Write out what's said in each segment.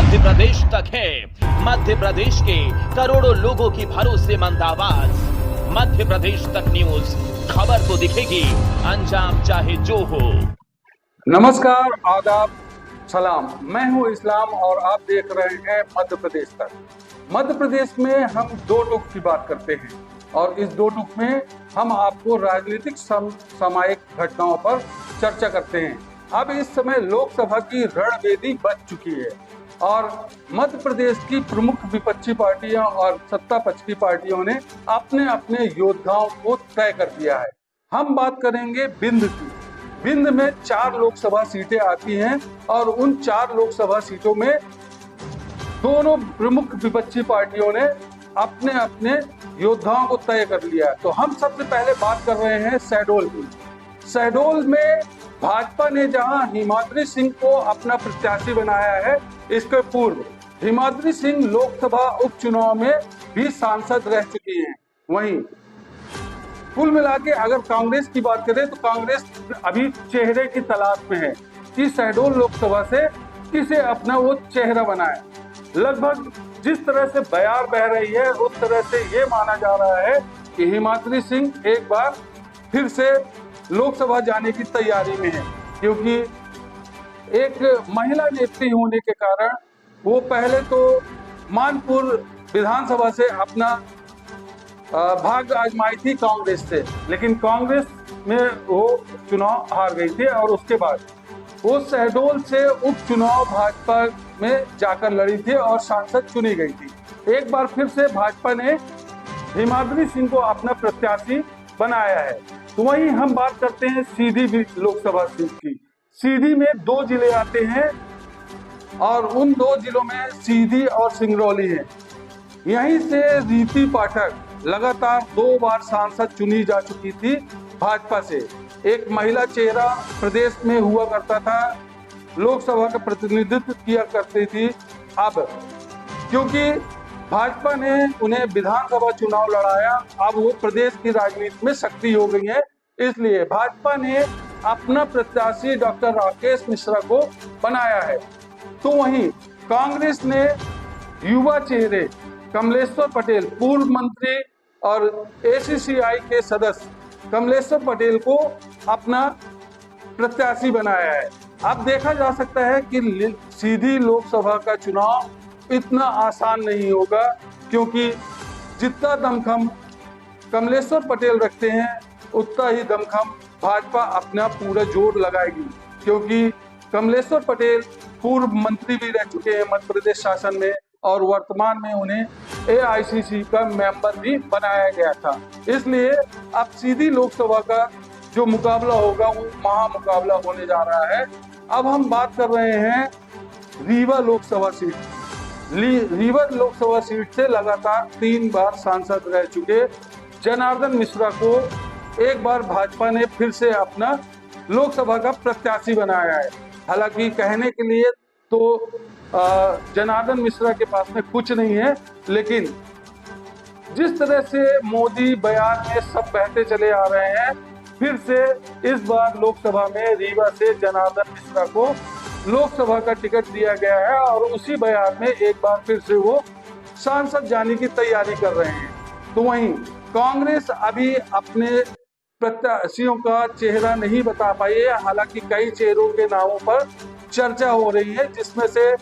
मध्य प्रदेश तक है। मध्य प्रदेश के करोड़ों लोगों की भरोसेमंद आवाज। मध्य प्रदेश तक न्यूज, खबर तो दिखेगी, अंजाम चाहे जो हो। नमस्कार, आदाब, सलाम। मैं हूं इस्लाम और आप देख रहे हैं मध्य प्रदेश तक। मध्य प्रदेश में हम दो टुक की बात करते हैं और इस दो टुक में हम आपको राजनीतिक सामायिक घटनाओं पर चर्चा करते हैं। अब इस समय लोकसभा की रणवेदी बच चुकी है और मध्य प्रदेश की प्रमुख विपक्षी पार्टियां और सत्ता पक्ष की पार्टियों ने अपने अपने योद्धाओं को तय कर दिया है। हम बात करेंगे बिंद की। बिंद में 4 लोकसभा सीटें आती हैं और उन 4 लोकसभा सीटों में दोनों प्रमुख विपक्षी पार्टियों ने अपने अपने योद्धाओं को तय कर लिया है। तो हम सबसे पहले बात कर रहे हैं शहडोल की। शहडोल में भाजपा ने जहां हिमाद्री सिंह को अपना प्रत्याशी बनाया है, इसके पूर्व हिमाद्री सिंह लोकसभा उपचुनाव में भी सांसद रह चुकी हैं। वहीं कुल मिला के अगर कांग्रेस की बात करें तो कांग्रेस अभी चेहरे की तलाश में है कि शहडोल लोकसभा से किसे अपना वो चेहरा बनाए। लगभग जिस तरह से बयार बह रही है उस तरह से ये माना जा रहा है कि हिमाद्री सिंह एक बार फिर से लोकसभा जाने की तैयारी में है, क्योंकि एक महिला नेत्री होने के कारण वो पहले तो मानपुर विधानसभा से अपना भाग्य आजमाई थी कांग्रेस से, लेकिन कांग्रेस में वो चुनाव हार गई थी और उसके बाद वो शहडोल से उपचुनाव भाजपा में जाकर लड़ी थी और सांसद चुनी गई थी। एक बार फिर से भाजपा ने हिमाद्री सिंह को अपना प्रत्याशी बनाया है। तो वहीं हम बात करते हैं सीधी लोकसभा सीट की। सीधी में 2 जिले आते हैं और उन 2 जिलों में सीधी और सिंगरौली है। यहीं से रीति पाठक लगातार 2 बार सांसद चुनी जा चुकी थी भाजपा से। एक महिला चेहरा प्रदेश में हुआ करता था, लोकसभा का प्रतिनिधित्व किया करती थी। अब क्योंकि भाजपा ने उन्हें विधानसभा चुनाव लड़ाया, अब वो प्रदेश की राजनीति में सक्रिय हो गई है, इसलिए भाजपा ने अपना प्रत्याशी डॉक्टर राकेश मिश्रा को बनाया है। तो वहीं कांग्रेस ने युवा चेहरे कमलेश्वर पटेल, पूर्व मंत्री और ACCI के सदस्य कमलेश्वर पटेल को अपना प्रत्याशी बनाया है। अब देखा जा सकता है कि सीधी लोकसभा का चुनाव इतना आसान नहीं होगा, क्योंकि जितना दमखम कमलेश्वर पटेल रखते हैं उतना ही दमखम भाजपा अपना पूरा जोर लगाएगी, क्योंकि कमलेश्वर पटेल पूर्व मंत्री भी रह चुके हैं मध्य प्रदेश शासन में और वर्तमान में उन्हें AICC का मेंबर भी बनाया गया था। इसलिए अब सीधी लोकसभा का जो मुकाबला होगा वो महामुकाबला होने जा रहा है। अब हम बात कर रहे हैं रीवा लोकसभा सीट। रीवा लोकसभा सीट से लगातार 3 बार सांसद रह चुके जनार्दन मिश्रा को एक बार भाजपा ने फिर से अपना लोकसभा का प्रत्याशी बनाया है। हालांकि कहने के लिए तो जनार्दन मिश्रा के पास में कुछ नहीं है, लेकिन जिस तरह से मोदी बयान में सब बहते चले आ रहे हैं, फिर से इस बार लोकसभा में रीवा से जनार्दन मिश्रा को लोकसभा का टिकट दिया गया है और उसी बयान में एक बार फिर से वो सांसद जाने की तैयारी कर रहे हैं। तो वहीं कांग्रेस अभी अपने प्रत्याशियों का चेहरा नहीं बता पाई है। हालांकि कई चेहरों के नामों पर चर्चा हो रही है, जिसमें से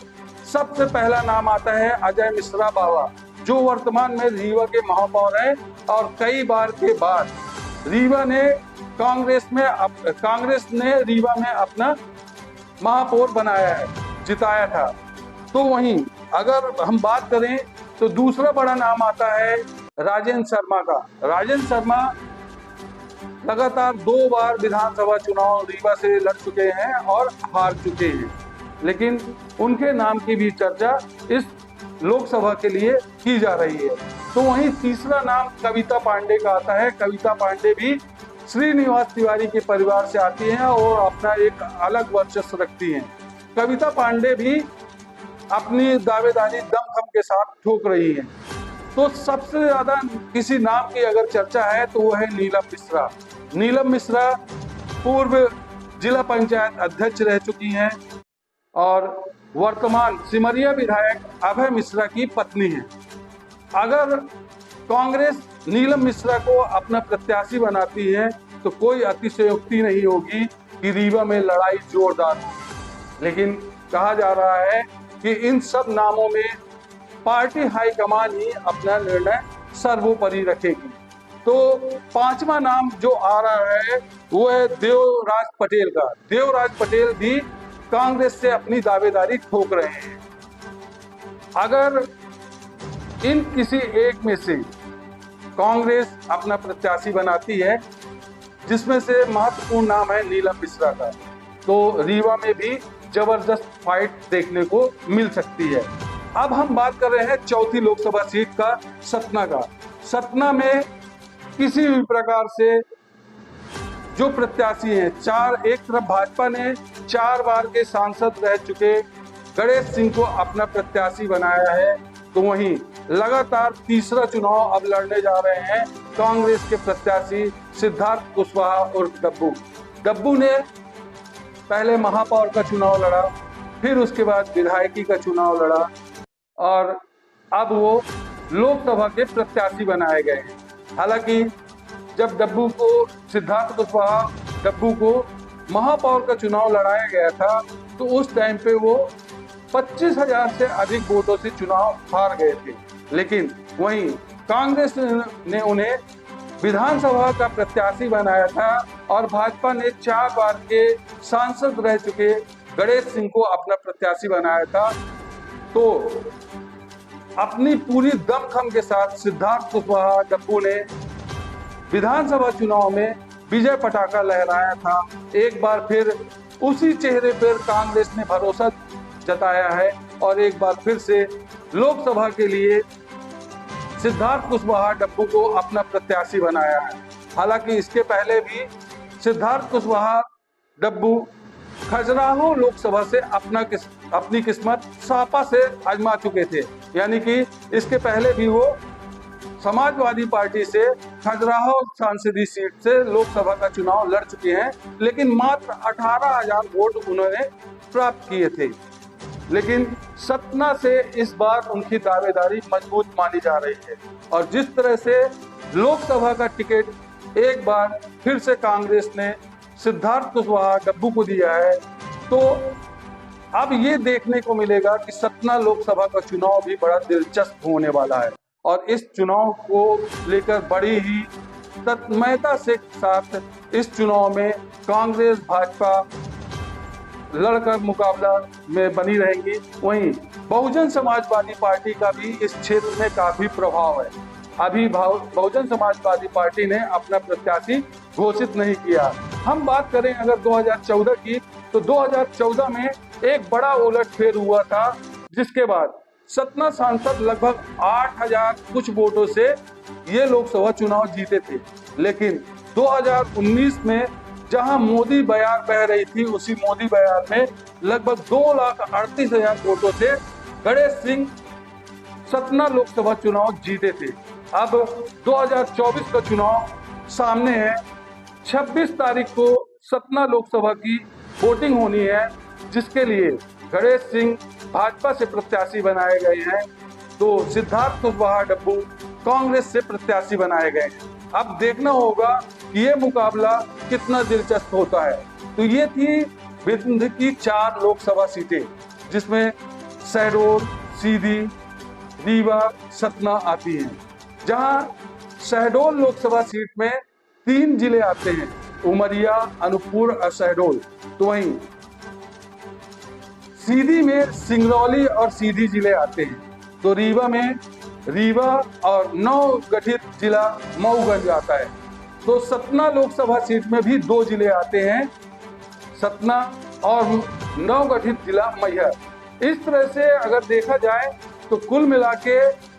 सबसे पहला नाम आता है अजय मिश्रा बावा, जो वर्तमान में रीवा के महापौर हैं और कई बार के बाद कांग्रेस ने रीवा में अपना महापौर बनाया है, जिताया था। तो वहीं अगर हम बात करें तो दूसरा बड़ा नाम आता है राजेंद्र शर्मा का। राजेंद्र शर्मा लगातार 2 बार विधानसभा चुनाव रीवा से लड़ चुके हैं और हार चुके हैं, लेकिन उनके नाम की भी चर्चा इस लोकसभा के लिए की जा रही है। तो वहीं तीसरा नाम कविता पांडे का आता है। कविता पांडे भी श्रीनिवास तिवारी के परिवार से आती हैं और अपना एक अलग वर्चस्व रखती हैं। कविता पांडे भी अपनी दावेदारी दमखम के साथ ठोक रही हैं। तो सबसे ज्यादा किसी नाम की अगर चर्चा है तो वो है नीलम मिश्रा। नीलम मिश्रा पूर्व जिला पंचायत अध्यक्ष रह चुकी हैं और वर्तमान सिमरिया विधायक अभय मिश्रा की पत्नी है। अगर कांग्रेस नीलम मिश्रा को अपना प्रत्याशी बनाती है तो कोई अतिशयोक्ति नहीं होगी कि रीवा में लड़ाई जोरदार हो। लेकिन कहा जा रहा है कि इन सब नामों में पार्टी हाईकमान ही अपना निर्णय सर्वोपरि रखेगी। तो पांचवा नाम जो आ रहा है वो है देवराज पटेल का। देवराज पटेल भी कांग्रेस से अपनी दावेदारी ठोक रहे हैं। अगर इन किसी एक में से कांग्रेस अपना प्रत्याशी बनाती है, जिसमें से महत्वपूर्ण नाम है नीलम मिश्रा का, तो रीवा में भी जबरदस्त फाइट देखने को मिल सकती है। अब हम बात कर रहे हैं चौथी लोकसभा सीट का, सतना का। सतना में किसी भी प्रकार से जो प्रत्याशी हैं, एक तरफ भाजपा ने 4 बार के सांसद रह चुके गणेश सिंह को अपना प्रत्याशी बनाया है, तो वहीं लगातार तीसरा चुनाव अब लड़ने जा रहे हैं कांग्रेस के प्रत्याशी सिद्धार्थ कुशवाहा उर्फ डब्बू। डब्बू ने पहले महापौर का चुनाव लड़ा, फिर उसके बाद विधायकी का चुनाव लड़ा और अब वो लोकसभा के प्रत्याशी बनाए गए हैं। हालांकि जब सिद्धार्थ कुशवाहा डब्बू को महापौर का चुनाव लड़ाया गया था तो उस टाइम पे वो 25,000 से अधिक वोटों से चुनाव हार गए थे। लेकिन वहीं कांग्रेस ने उन्हें विधानसभा का प्रत्याशी बनाया था और भाजपा ने 4 बार के सांसद रह चुके गणेश सिंह को अपना प्रत्याशी बनाया था। तो अपनी पूरी दमखम के साथ सिद्धार्थ कुशवाहा डब्बू ने विधानसभा चुनाव में विजय पताका लहराया था। एक बार फिर उसी चेहरे पर कांग्रेस ने भरोसा जताया है और एक बार फिर से लोकसभा के लिए सिद्धार्थ कुशवाहा डब्बू को अपना प्रत्याशी बनाया है। हालांकि इसके पहले भी सिद्धार्थ कुशवाहा डब्बू खजुराहो लोकसभा से अपनी किस्मत सापा से आजमा चुके थे, यानी कि इसके पहले भी वो समाजवादी पार्टी से खजुराहो सांसदीय सीट से लोकसभा का चुनाव लड़ चुके हैं, लेकिन मात्र 18,000 वोट उन्होंने प्राप्त किए थे। लेकिन सतना से इस बार उनकी दावेदारी मजबूत मानी जा रही है और जिस तरह से लोकसभा का टिकट एक बार फिर से कांग्रेस ने सिद्धार्थ कुशवाहा डब्बू को दिया है, तो अब ये देखने को मिलेगा कि सतना लोकसभा का चुनाव भी बड़ा दिलचस्प होने वाला है और इस चुनाव को लेकर बड़ी ही तन्मयता से साथ इस चुनाव में कांग्रेस भाजपा लड़कर मुकाबला में बनी रहेंगी। वहीं बहुजन समाजवादी पार्टी का भी इस क्षेत्र में काफी प्रभाव है। अभी बहुजन समाजवादी पार्टी ने अपना प्रत्याशी घोषित नहीं किया। हम बात करें अगर 2014 की, तो 2014 में एक बड़ा उलटफेर हुआ था, जिसके बाद सतना सांसद लगभग 8,000 कुछ वोटों से ये लोकसभा चुनाव जीते थे। लेकिन 2019 में जहां मोदी बयार बह रही थी, उसी मोदी बयार में लगभग 2,38,000 वोटों से गणेश सिंह सतना लोकसभा चुनाव जीते थे। अब 2024 का चुनाव सामने है। 26 तारीख को सतना लोकसभा की वोटिंग होनी है, जिसके लिए गणेश सिंह भाजपा से प्रत्याशी बनाए गए हैं, तो सिद्धार्थ कुशवाहा डब्बू कांग्रेस से प्रत्याशी बनाए गए हैं। अब देखना होगा कि ये मुकाबला कितना दिलचस्प होता है। तो ये थी विंध्य की 4 लोकसभा सीटें, जिसमें शहडोल, सीधी, रीवा, सतना आती हैं। जहां शहडोल लोकसभा सीट में 3 जिले आते हैं, उमरिया, अनूपपुर और शहडोल। तो वहीं सीधी में सिंगरौली और सीधी जिले आते हैं। तो रीवा में रीवा और नवगठित जिला मऊगंज आता है। तो सतना लोकसभा सीट में भी 2 जिले आते हैं, सतना और नवगठित जिला मैहर। इस तरह से अगर देखा जाए तो कुल मिला के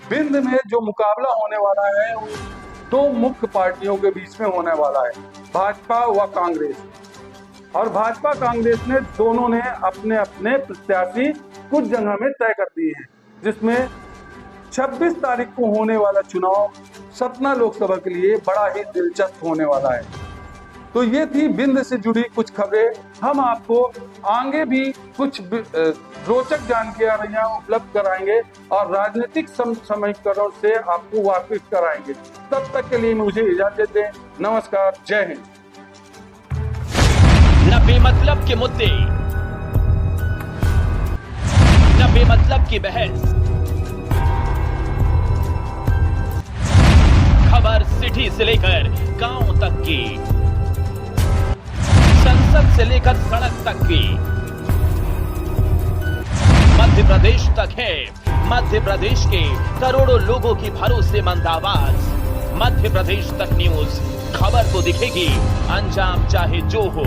विंध में जो मुकाबला होने वाला है वो 2 मुख्य पार्टियों के बीच में होने वाला है, भाजपा व कांग्रेस। और भाजपा कांग्रेस ने दोनों ने अपने अपने प्रत्याशी कुछ जगह में तय कर दिए हैं, जिसमें 26 तारीख को होने वाला चुनाव सतना लोकसभा के लिए बड़ा ही दिलचस्प होने वाला है। तो ये थी विंध्य से जुड़ी कुछ खबरें। हम आपको आगे भी कुछ रोचक जानकारियां उपलब्ध कराएंगे और राजनीतिक समीकरणों से आपको वाकिफ कराएंगे। तब तक के लिए मुझे इजाजत दें। नमस्कार, जय हिंद। न बेमतलब के मुद्दे, न बेमतलब की बहस, खबर सिटी से लेकर गांव तक की, संसद से लेकर सड़क तक की, मध्य प्रदेश तक है। मध्य प्रदेश के करोड़ों लोगों की भरोसेमंद आवाज। मध्य प्रदेश तक न्यूज, खबर तो दिखेगी, अंजाम चाहे जो हो।